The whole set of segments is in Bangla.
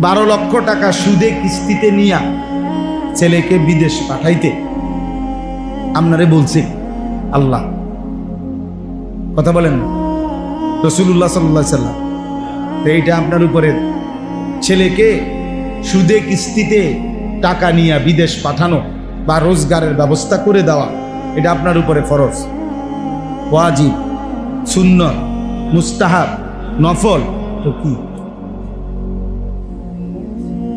12 লক্ষ টাকা সুদে কিস্তিতে নিয়া ছেলেকে বিদেশ পাঠাইতে আপনারে বলছে আল্লাহ। কথা বলেন না, রাসূলুল্লাহ সাল্লাল্লাহু আলাইহি সাল্লাম। তো এইটা আপনার উপরে, ছেলেকে সুদে কিস্তিতে টাকা নিয়ে বিদেশ পাঠানো বা রোজগারের ব্যবস্থা করে দেওয়া, এটা আপনার উপরে ফরজ, ওয়াজিব, সুন্নত, মুস্তাহাব, নফল। তো কি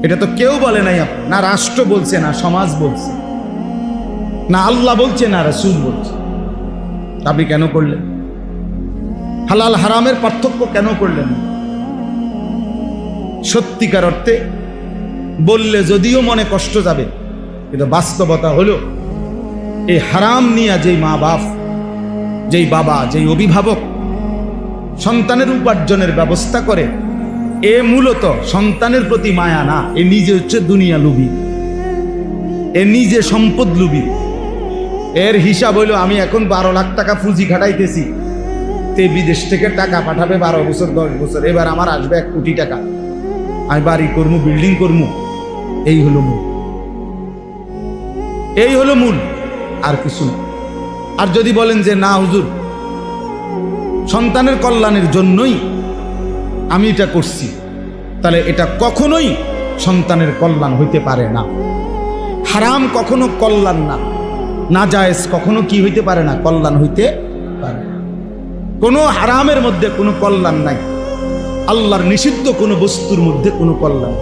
এটা তো কেউ বলে নাই, না রাষ্ট্র বলছে, না সমাজ বলছে, না আল্লাহ বলছে, না রাসূল বলছে। আপনি কেন করলেন? হালাল হারামের পার্থক্য কেন করলেন? সত্যিকার অর্থে বললে যদিও মনে কষ্ট যাবে, কিন্তু বাস্তবতা হলো এই হারাম নিয়ে যেই মা বাপ, যেই বাবা, যেই অভিভাবক সন্তানের উপার্জনের ব্যবস্থা করে, এ মূলত সন্তানের প্রতি মায়া না, এ নিজে হচ্ছে দুনিয়া লুবি, এ নিজে সম্পদ লুবি। এর হিসাব হইল আমি এখন 12 লাখ টাকা পুঁজি খাটাইতেছি, তে বিদেশ থেকে টাকা পাঠাবে 12 বছর 10 বছর, এবার আমার আসবে 1 কোটি টাকা, আমি বাড়ি করবো, বিল্ডিং করবো। এই হলো মূল, এই হলো মূল, আর কিছু না। আর যদি বলেন যে না হুজুর, সন্তানের কল্যাণের জন্যই আমি এটা করছি, তাহলে এটা কখনোই সন্তানের কল্যাণ হইতে পারে না। হারাম কখনো কল্যাণ না, নাজায়েজ কখনো কি হইতে পারে না, কল্যাণ হইতে পারে না। কোনো হারামের মধ্যে কোনো কল্যাণ নাই, আল্লাহর নিষিদ্ধ কোনো বস্তুর মধ্যে কোনো কল্যাণ।